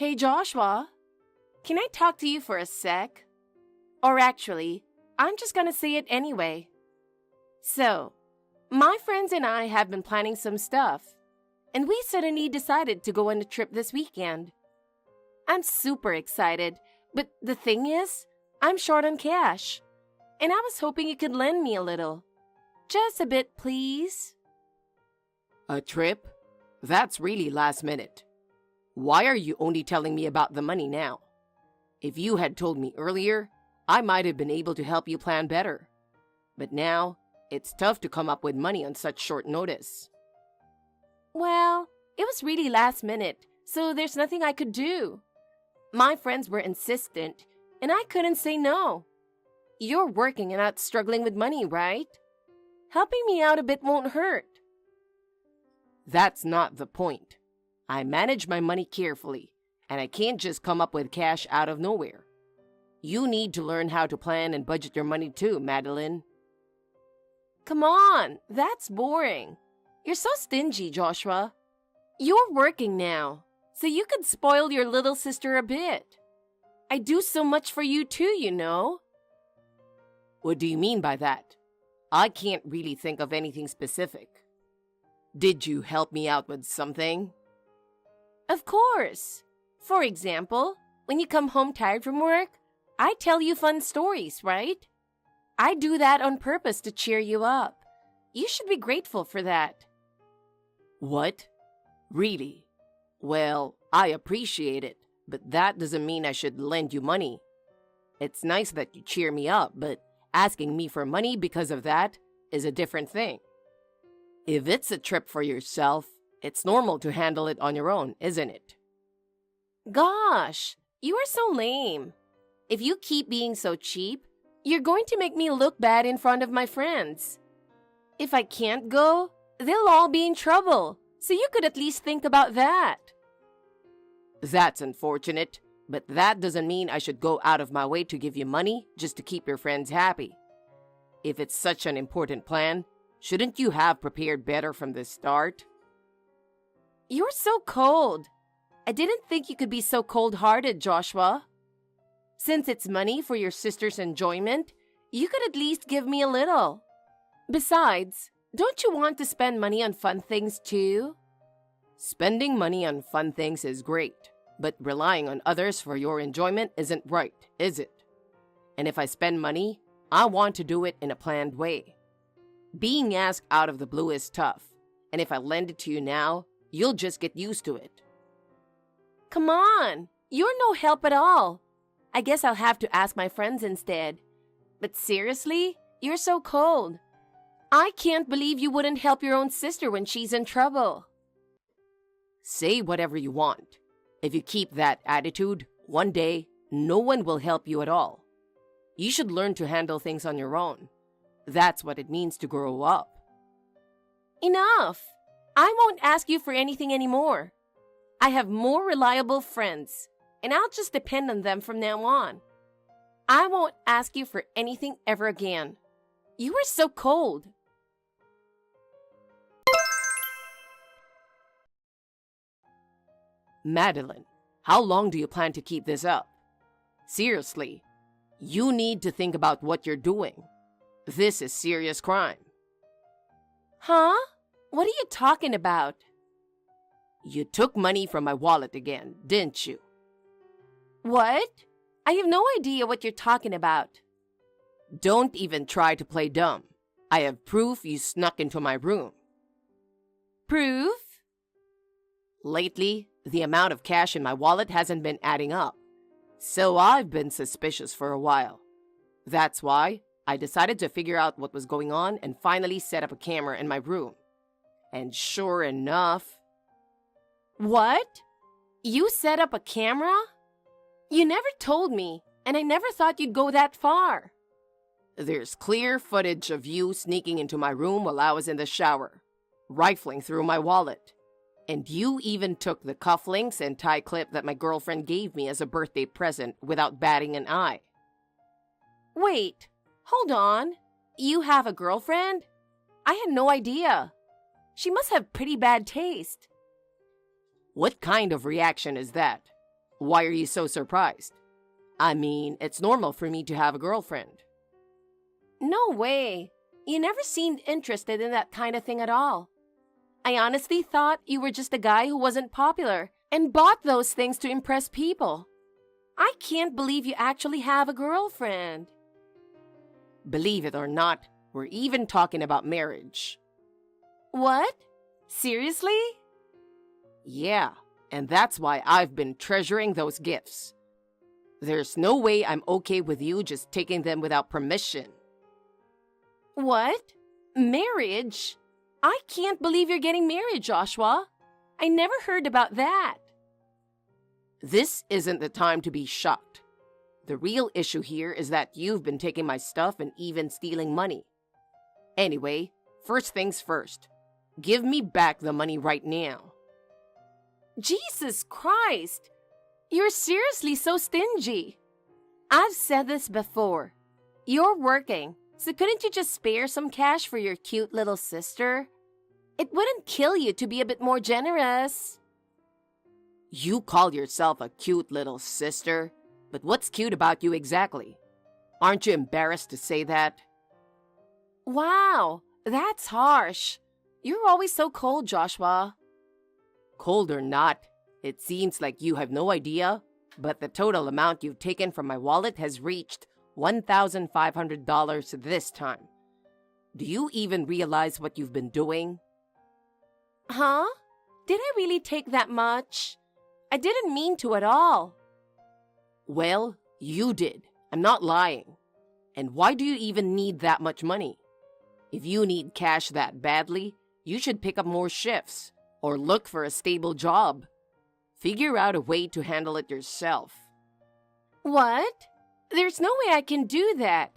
Hey Joshua, can I talk to you for a sec? Or actually, I'm just gonna say it anyway. So, my friends and I have been planning some stuff, and we suddenly decided to go on a trip this weekend. I'm super excited, but the thing is, I'm short on cash, and I was hoping you could lend me a little. Just a bit, please. A trip? That's really last minute. Why are you only telling me about the money now? If you had told me earlier, I might have been able to help you plan better. But now, it's tough to come up with money on such short notice. Well, it was really last minute, so there's nothing I could do. My friends were insistent, and I couldn't say no. You're working and not struggling with money, right? Helping me out a bit won't hurt. That's not the point. I manage my money carefully, and I can't just come up with cash out of nowhere. You need to learn how to plan and budget your money too, Madeline. Come on, that's boring. You're so stingy, Joshua. You're working now, so you could spoil your little sister a bit. I do so much for you too, you know. What do you mean by that? I can't really think of anything specific. Did you help me out with something? Of course. For example, when you come home tired from work, I tell you fun stories, right? I do that on purpose to cheer you up. You should be grateful for that. What? Really? Well, I appreciate it, but that doesn't mean I should lend you money. It's nice that you cheer me up, but asking me for money because of that is a different thing. If it's a trip for yourself, it's normal to handle it on your own, isn't it? Gosh, you are so lame. If you keep being so cheap, you're going to make me look bad in front of my friends. If I can't go, they'll all be in trouble, so you could at least think about that. That's unfortunate, but that doesn't mean I should go out of my way to give you money just to keep your friends happy. If it's such an important plan, shouldn't you have prepared better from the start? You're so cold. I didn't think you could be so cold-hearted, Joshua. Since it's money for your sister's enjoyment, you could at least give me a little. Besides, don't you want to spend money on fun things too? Spending money on fun things is great, but relying on others for your enjoyment isn't right, is it? And if I spend money, I want to do it in a planned way. Being asked out of the blue is tough, and if I lend it to you now, you'll just get used to it. Come on, you're no help at all. I guess I'll have to ask my friends instead. But seriously, you're so cold. I can't believe you wouldn't help your own sister when she's in trouble. Say whatever you want. If you keep that attitude, one day, no one will help you at all. You should learn to handle things on your own. That's what it means to grow up. Enough! I won't ask you for anything anymore. I have more reliable friends, and I'll just depend on them from now on. I won't ask you for anything ever again. You are so cold. Madeline, how long do you plan to keep this up? Seriously, you need to think about what you're doing. This is serious crime. Huh? What are you talking about? You took money from my wallet again, didn't you? What? I have no idea what you're talking about. Don't even try to play dumb. I have proof you snuck into my room. Proof? Lately, the amount of cash in my wallet hasn't been adding up, so I've been suspicious for a while. That's why I decided to figure out what was going on and finally set up a camera in my room. And sure enough... What? You set up a camera? You never told me, and I never thought you'd go that far. There's clear footage of you sneaking into my room while I was in the shower, rifling through my wallet. And you even took the cufflinks and tie clip that my girlfriend gave me as a birthday present without batting an eye. Wait, hold on. You have a girlfriend? I had no idea. She must have pretty bad taste. What kind of reaction is that? Why are you so surprised? I mean, it's normal for me to have a girlfriend. No way. You never seemed interested in that kind of thing at all. I honestly thought you were just a guy who wasn't popular and bought those things to impress people. I can't believe you actually have a girlfriend. Believe it or not, we're even talking about marriage. What? Seriously? Yeah, and that's why I've been treasuring those gifts. There's no way I'm okay with you just taking them without permission. What? Marriage? I can't believe you're getting married, Joshua. I never heard about that. This isn't the time to be shocked. The real issue here is that you've been taking my stuff and even stealing money. Anyway, first things first. Give me back the money right now. Jesus Christ! You're seriously so stingy. I've said this before. You're working, so couldn't you just spare some cash for your cute little sister? It wouldn't kill you to be a bit more generous. You call yourself a cute little sister, but what's cute about you exactly? Aren't you embarrassed to say that? Wow, that's harsh. You're always so cold, Joshua. Cold or not, it seems like you have no idea, but the total amount you've taken from my wallet has reached $1,500 this time. Do you even realize what you've been doing? Huh? Did I really take that much? I didn't mean to at all. Well, you did. I'm not lying. And why do you even need that much money? If you need cash that badly, you should pick up more shifts or look for a stable job. Figure out a way to handle it yourself. What? There's no way I can do that.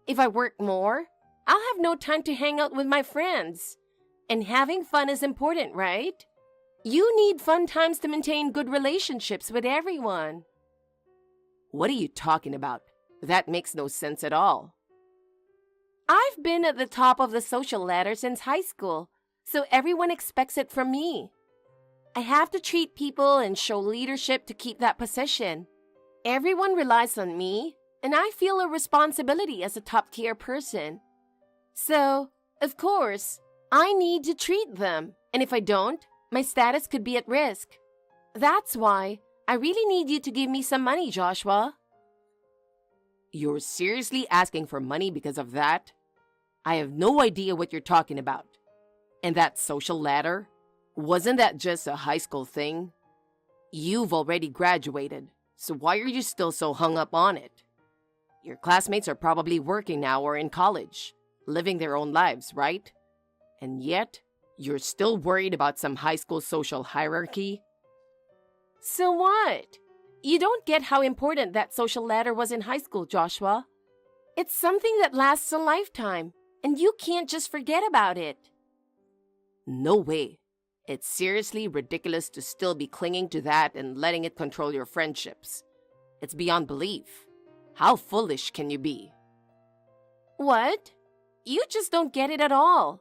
If I work more, I'll have no time to hang out with my friends. And having fun is important, right? You need fun times to maintain good relationships with everyone. What are you talking about? That makes no sense at all. I've been at the top of the social ladder since high school, so everyone expects it from me. I have to treat people and show leadership to keep that position. Everyone relies on me, and I feel a responsibility as a top-tier person. So, of course, I need to treat them, and if I don't, my status could be at risk. That's why I really need you to give me some money, Joshua. You're seriously asking for money because of that? I have no idea what you're talking about. And that social ladder? Wasn't that just a high school thing? You've already graduated, so why are you still so hung up on it? Your classmates are probably working now or in college, living their own lives, right? And yet, you're still worried about some high school social hierarchy? So what? You don't get how important that social ladder was in high school, Joshua. It's something that lasts a lifetime, and you can't just forget about it. No way. It's seriously ridiculous to still be clinging to that and letting it control your friendships. It's beyond belief. How foolish can you be? What? You just don't get it at all.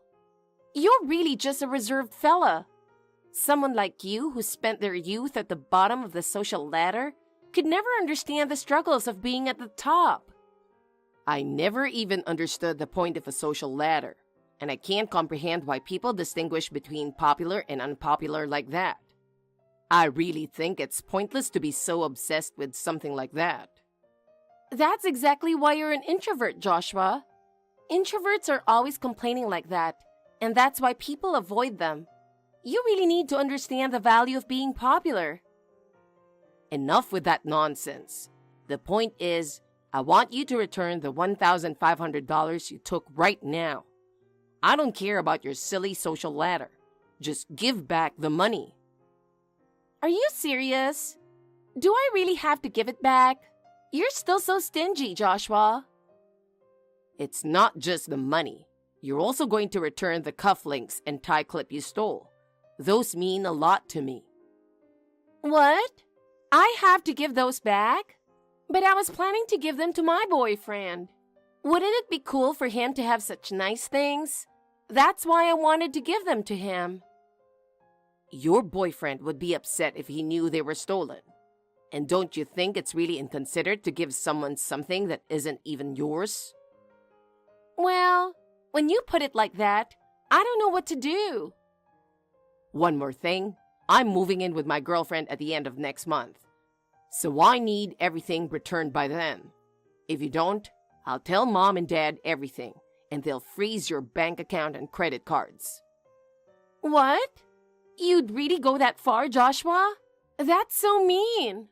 You're really just a reserved fella. Someone like you who spent their youth at the bottom of the social ladder could never understand the struggles of being at the top. I never even understood the point of a social ladder, and I can't comprehend why people distinguish between popular and unpopular like that. I really think it's pointless to be so obsessed with something like that. That's exactly why you're an introvert, Joshua. Introverts are always complaining like that, and that's why people avoid them. You really need to understand the value of being popular. Enough with that nonsense. The point is, I want you to return the $1,500 you took right now. I don't care about your silly social ladder. Just give back the money. Are you serious? Do I really have to give it back? You're still so stingy, Joshua. It's not just the money. You're also going to return the cufflinks and tie clip you stole. Those mean a lot to me. What? I have to give those back? But I was planning to give them to my boyfriend. Wouldn't it be cool for him to have such nice things? That's why I wanted to give them to him. Your boyfriend would be upset if he knew they were stolen. And don't you think it's really inconsiderate to give someone something that isn't even yours? Well, when you put it like that, I don't know what to do. One more thing, I'm moving in with my girlfriend at the end of next month. So I need everything returned by then. If you don't, I'll tell Mom and Dad everything, and they'll freeze your bank account and credit cards. What? You'd really go that far, Joshua? That's so mean.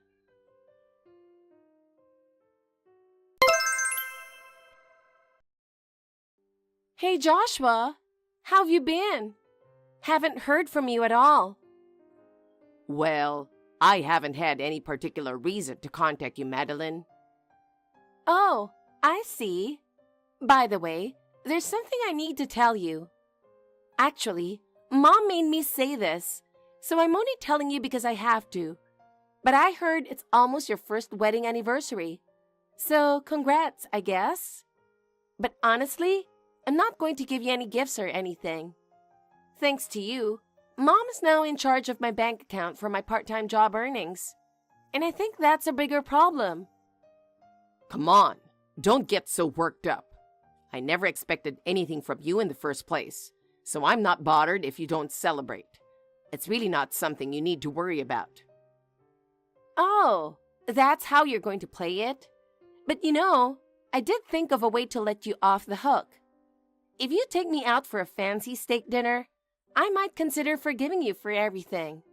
Hey, Joshua, how have you been? Haven't heard from you at all. Well, I haven't had any particular reason to contact you, Madeline. Oh, I see. By the way, there's something I need to tell you. Actually, Mom made me say this, so I'm only telling you because I have to. But I heard it's almost your first wedding anniversary. So, congrats, I guess. But honestly, I'm not going to give you any gifts or anything. Thanks to you, Mom is now in charge of my bank account for my part-time job earnings. And I think that's a bigger problem. Come on, don't get so worked up. I never expected anything from you in the first place, so I'm not bothered if you don't celebrate. It's really not something you need to worry about. Oh, that's how you're going to play it? But you know, I did think of a way to let you off the hook. If you take me out for a fancy steak dinner, I might consider forgiving you for everything.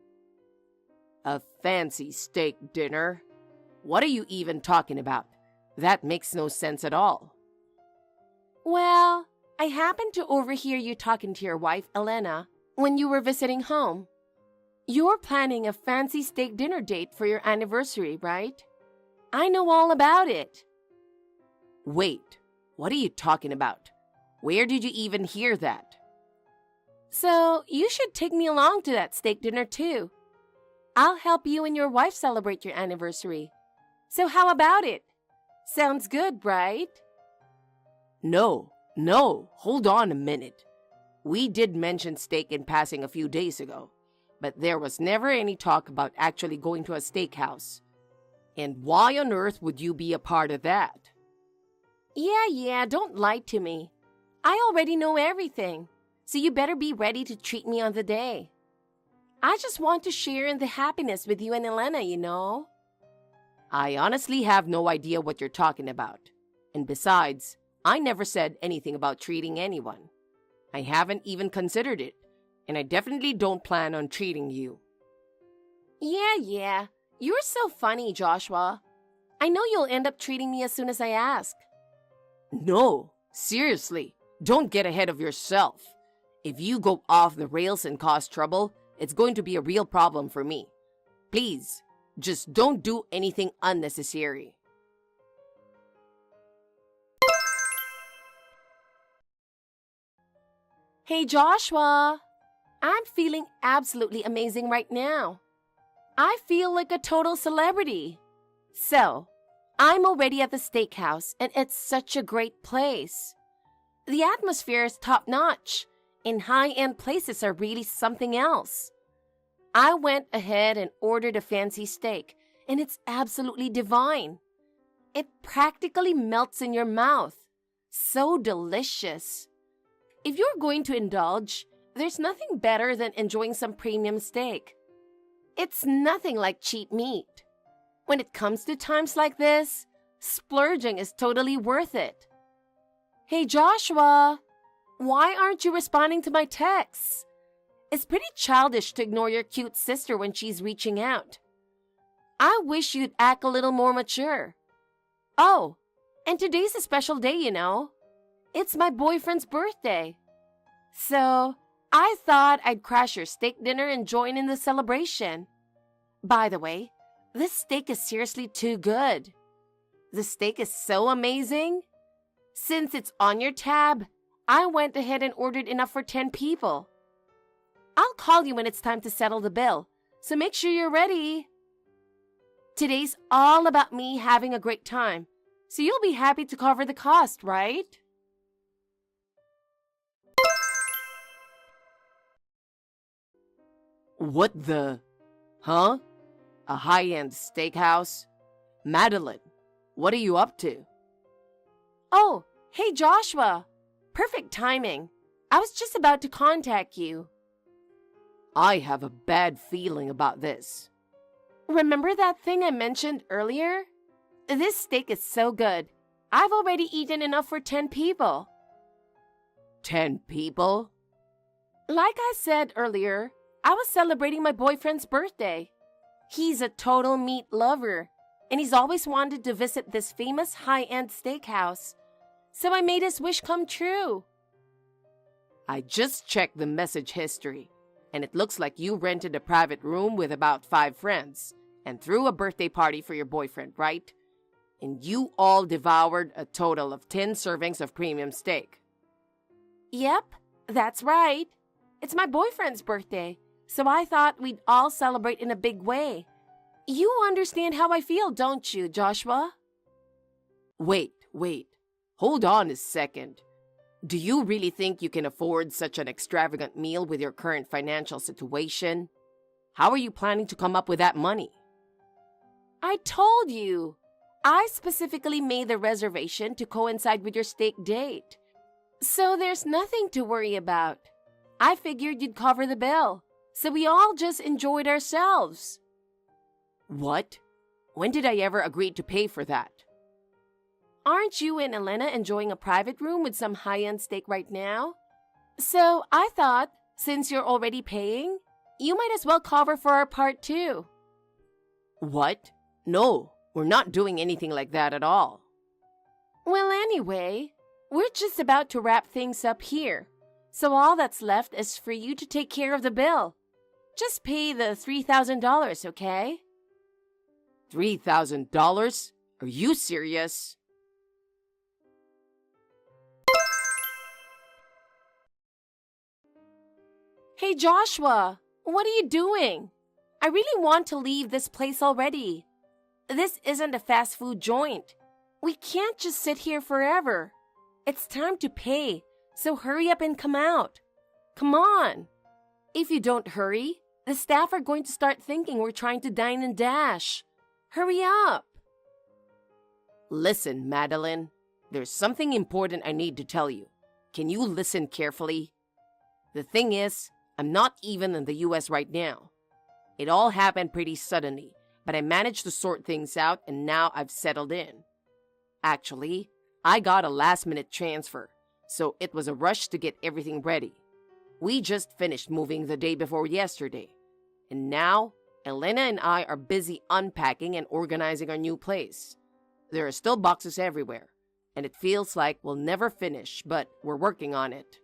A fancy steak dinner? What are you even talking about? That makes no sense at all. Well, I happened to overhear you talking to your wife, Elena, when you were visiting home. You're planning a fancy steak dinner date for your anniversary, right? I know all about it. Wait, what are you talking about? Where did you even hear that? So, you should take me along to that steak dinner too. I'll help you and your wife celebrate your anniversary. So how about it? Sounds good, right? No, hold on a minute. We did mention steak in passing a few days ago, but there was never any talk about actually going to a steakhouse. And why on earth would you be a part of that? Yeah, don't lie to me. I already know everything, so you better be ready to treat me on the day. I just want to share in the happiness with you and Elena, you know. I honestly have no idea what you're talking about. And besides, I never said anything about treating anyone. I haven't even considered it, and I definitely don't plan on treating you. Yeah, you're so funny, Joshua. I know you'll end up treating me as soon as I ask. No, seriously, don't get ahead of yourself. If you go off the rails and cause trouble, it's going to be a real problem for me. Please, just don't do anything unnecessary. Hey, Joshua. I'm feeling absolutely amazing right now. I feel like a total celebrity. So, I'm already at the steakhouse, and it's such a great place. The atmosphere is top-notch, and high-end places are really something else. I went ahead and ordered a fancy steak, and it's absolutely divine. It practically melts in your mouth. So delicious. If you're going to indulge, there's nothing better than enjoying some premium steak. It's nothing like cheap meat. When it comes to times like this, splurging is totally worth it. Hey, Joshua, why aren't you responding to my texts? It's pretty childish to ignore your cute sister when she's reaching out. I wish you'd act a little more mature. Oh, and today's a special day, you know. It's my boyfriend's birthday. So, I thought I'd crash your steak dinner and join in the celebration. By the way, this steak is seriously too good. The steak is so amazing. Since it's on your tab, I went ahead and ordered enough for 10 people. I'll call you when it's time to settle the bill, so make sure you're ready. Today's all about me having a great time, so you'll be happy to cover the cost, right? What the? Huh? A high-end steakhouse? Madeline, what are you up to? Oh, hey Joshua. Perfect timing. I was just about to contact you. I have a bad feeling about this. Remember that thing I mentioned earlier? This steak is so good. I've already eaten enough for 10 people. 10 people? Like I said earlier, I was celebrating my boyfriend's birthday. He's a total meat lover, and he's always wanted to visit this famous high-end steakhouse. So I made his wish come true. I just checked the message history, and it looks like you rented a private room with about 5 friends and threw a birthday party for your boyfriend, right? And you all devoured a total of 10 servings of premium steak. Yep, that's right. It's my boyfriend's birthday, so I thought we'd all celebrate in a big way. You understand how I feel, don't you, Joshua? Wait. Hold on a second. Do you really think you can afford such an extravagant meal with your current financial situation? How are you planning to come up with that money? I told you. I specifically made the reservation to coincide with your steak date. So there's nothing to worry about. I figured you'd cover the bill, so we all just enjoyed ourselves. What? When did I ever agree to pay for that? Aren't you and Elena enjoying a private room with some high-end steak right now? So I thought, since you're already paying, you might as well cover for our part too. What? No, we're not doing anything like that at all. Well, anyway, we're just about to wrap things up here. So all that's left is for you to take care of the bill. Just pay the $3,000, okay? $3,000? Are you serious? Hey Joshua, what are you doing? I really want to leave this place already. This isn't a fast food joint. We can't just sit here forever. It's time to pay, so hurry up and come out. Come on. If you don't hurry, the staff are going to start thinking we're trying to dine and dash. Hurry up. Listen, Madeline, there's something important I need to tell you. Can you listen carefully? The thing is, I'm not even in the US right now. It all happened pretty suddenly, but I managed to sort things out and now I've settled in. Actually, I got a last-minute transfer, so it was a rush to get everything ready. We just finished moving the day before yesterday, and now Elena and I are busy unpacking and organizing our new place. There are still boxes everywhere, and it feels like we'll never finish, but we're working on it.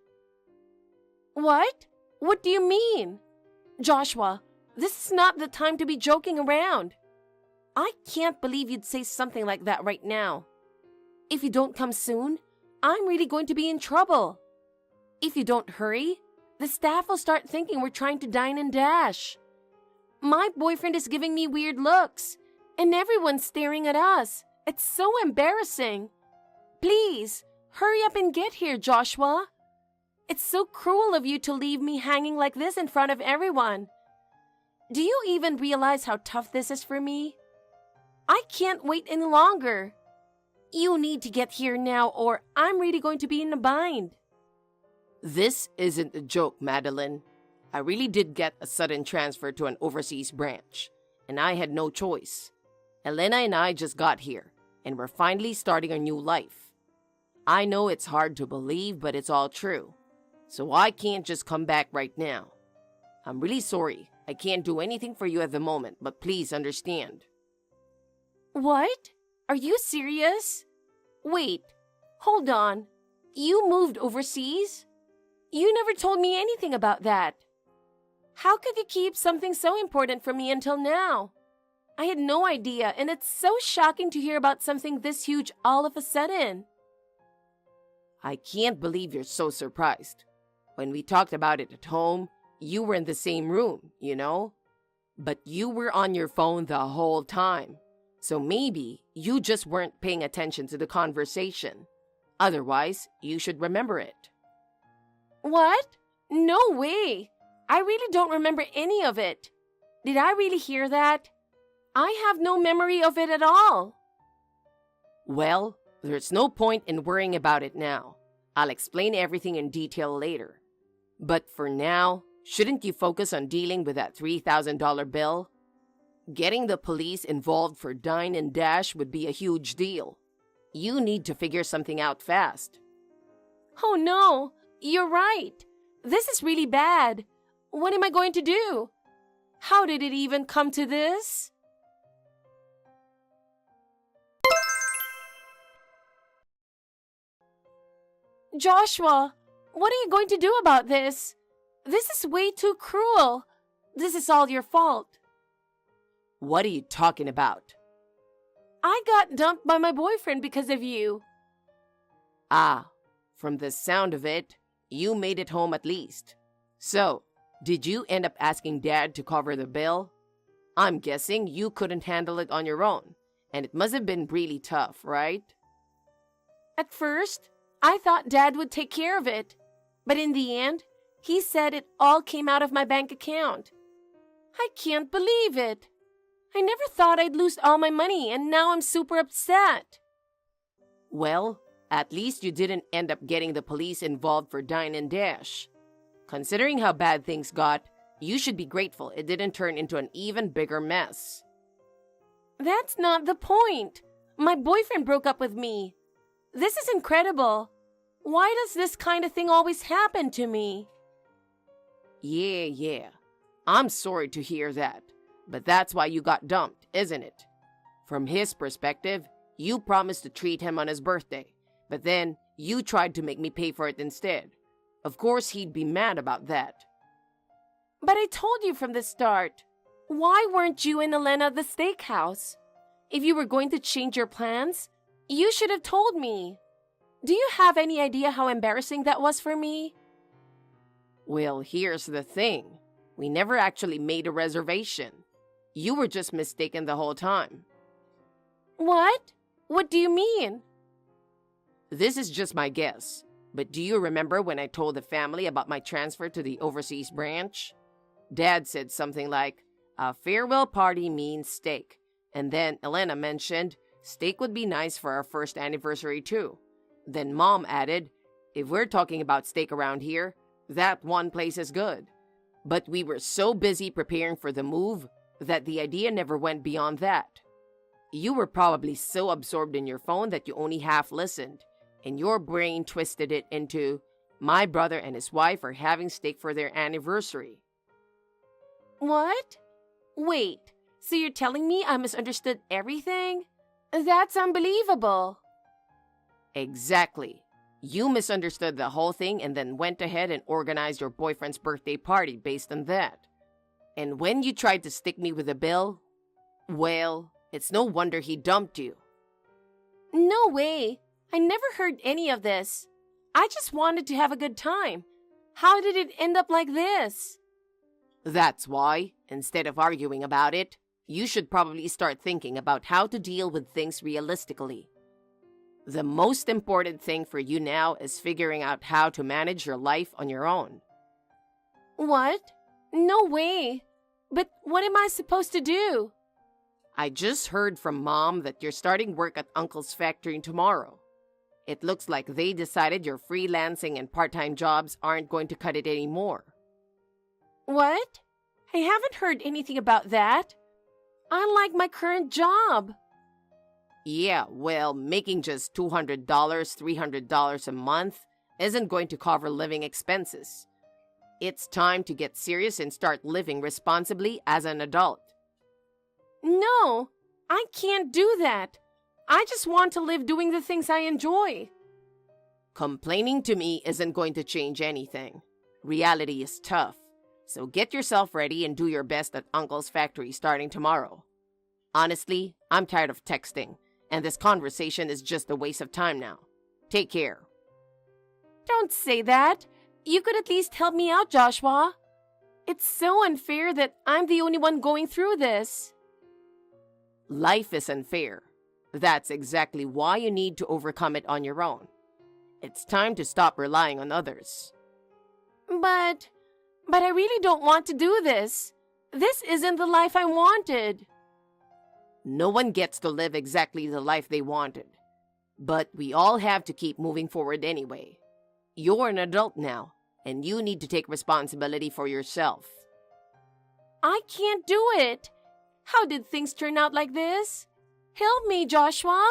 What? What do you mean? Joshua, this is not the time to be joking around. I can't believe you'd say something like that right now. If you don't come soon, I'm really going to be in trouble. If you don't hurry, the staff will start thinking we're trying to dine and dash. My boyfriend is giving me weird looks, and everyone's staring at us. It's so embarrassing. Please, hurry up and get here, Joshua. It's so cruel of you to leave me hanging like this in front of everyone. Do you even realize how tough this is for me? I can't wait any longer. You need to get here now or I'm really going to be in a bind. This isn't a joke, Madeline. I really did get a sudden transfer to an overseas branch, and I had no choice. Elena and I just got here, and we're finally starting a new life. I know it's hard to believe, but it's all true. So I can't just come back right now. I'm really sorry. I can't do anything for you at the moment, but please understand. What? Are you serious? Wait, hold on. You moved overseas? You never told me anything about that. How could you keep something so important from me until now? I had no idea, and it's so shocking to hear about something this huge all of a sudden. I can't believe you're so surprised. When we talked about it at home, you were in the same room, you know? But you were on your phone the whole time. So maybe you just weren't paying attention to the conversation. Otherwise, you should remember it. What? No way. I really don't remember any of it. Did I really hear that? I have no memory of it at all. Well, there's no point in worrying about it now. I'll explain everything in detail later. But for now, shouldn't you focus on dealing with that $3,000 bill? Getting the police involved for Dine and Dash would be a huge deal. You need to figure something out fast. Oh no, you're right. This is really bad. What am I going to do? How did it even come to this? Joshua, what are you going to do about this? This is way too cruel. This is all your fault. What are you talking about? I got dumped by my boyfriend because of you. Ah, from the sound of it, you made it home at least. So, did you end up asking Dad to cover the bill? I'm guessing you couldn't handle it on your own, and it must have been really tough, right? At first, I thought Dad would take care of it, but in the end, he said it all came out of my bank account. I can't believe it. I never thought I'd lose all my money, and now I'm super upset. Well, at least you didn't end up getting the police involved for Dine and Dash. Considering how bad things got, you should be grateful it didn't turn into an even bigger mess. That's not the point. My boyfriend broke up with me. This is incredible. Why does this kind of thing always happen to me? Yeah. I'm sorry to hear that. But that's why you got dumped, isn't it? From his perspective, you promised to treat him on his birthday, but then you tried to make me pay for it instead. Of course, he'd be mad about that. But I told you from the start. Why weren't you and Elena at the steakhouse? If you were going to change your plans, you should have told me. Do you have any idea how embarrassing that was for me? Well, here's the thing. We never actually made a reservation. You were just mistaken the whole time. What? What do you mean? This is just my guess, but do you remember when I told the family about my transfer to the overseas branch? Dad said something like, a farewell party means steak, and then Elena mentioned steak would be nice for our first anniversary too. Then Mom added, if we're talking about steak around here, that one place is good. But we were so busy preparing for the move that the idea never went beyond that. You were probably so absorbed in your phone that you only half listened, and your brain twisted it into, my brother and his wife are having steak for their anniversary. What? Wait, so you're telling me I misunderstood everything? That's unbelievable. Exactly. You misunderstood the whole thing and then went ahead and organized your boyfriend's birthday party based on that. And when you tried to stick me with a bill, well, it's no wonder he dumped you. No way. I never heard any of this. I just wanted to have a good time. How did it end up like this? That's why, instead of arguing about it, you should probably start thinking about how to deal with things realistically. The most important thing for you now is figuring out how to manage your life on your own. What? No way. But what am I supposed to do? I just heard from Mom that you're starting work at Uncle's factory tomorrow. It looks like they decided your freelancing and part-time jobs aren't going to cut it anymore. What? I haven't heard anything about that. I like my current job. Yeah, well, making just $200, $300 a month isn't going to cover living expenses. It's time to get serious and start living responsibly as an adult. No, I can't do that. I just want to live doing the things I enjoy. Complaining to me isn't going to change anything. Reality is tough. So get yourself ready and do your best at Uncle's factory starting tomorrow. Honestly, I'm tired of texting, and this conversation is just a waste of time now. Take care. Don't say that. You could at least help me out, Joshua. It's so unfair that I'm the only one going through this. Life is unfair. That's exactly why you need to overcome it on your own. It's time to stop relying on others. But I really don't want to do this. This isn't the life I wanted. No one gets to live exactly the life they wanted. But we all have to keep moving forward anyway. You're an adult now, and you need to take responsibility for yourself. I can't do it. How did things turn out like this? Help me, Joshua.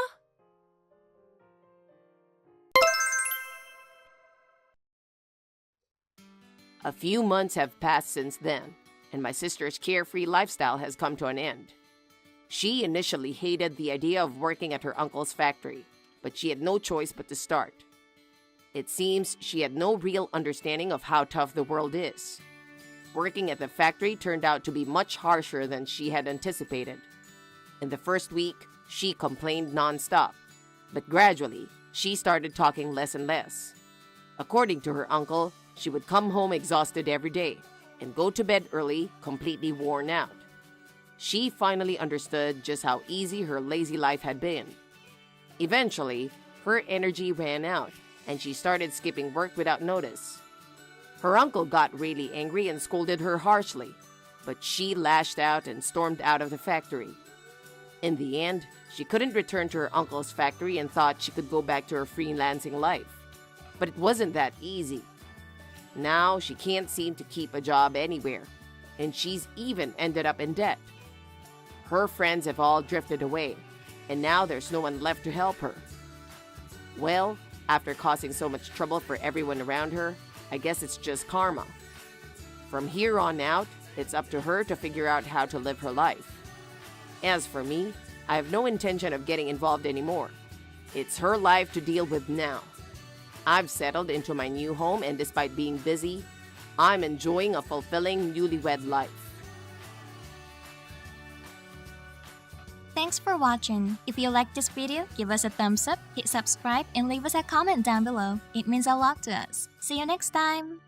A few months have passed since then, and my sister's carefree lifestyle has come to an end. She initially hated the idea of working at her uncle's factory, but she had no choice but to start. It seems she had no real understanding of how tough the world is. Working at the factory turned out to be much harsher than she had anticipated. In the first week, she complained nonstop, but gradually, she started talking less and less. According to her uncle, she would come home exhausted every day and go to bed early, completely worn out. She finally understood just how easy her lazy life had been. Eventually, her energy ran out and she started skipping work without notice. Her uncle got really angry and scolded her harshly, but she lashed out and stormed out of the factory. In the end, she couldn't return to her uncle's factory and thought she could go back to her freelancing life. But it wasn't that easy. Now she can't seem to keep a job anywhere, and she's even ended up in debt. Her friends have all drifted away, and now there's no one left to help her. Well, after causing so much trouble for everyone around her, I guess it's just karma. From here on out, it's up to her to figure out how to live her life. As for me, I have no intention of getting involved anymore. It's her life to deal with now. I've settled into my new home, and despite being busy, I'm enjoying a fulfilling newlywed life. Thanks for watching. If you liked this video, give us a thumbs up, hit subscribe, and leave us a comment down below. It means a lot to us. See you next time!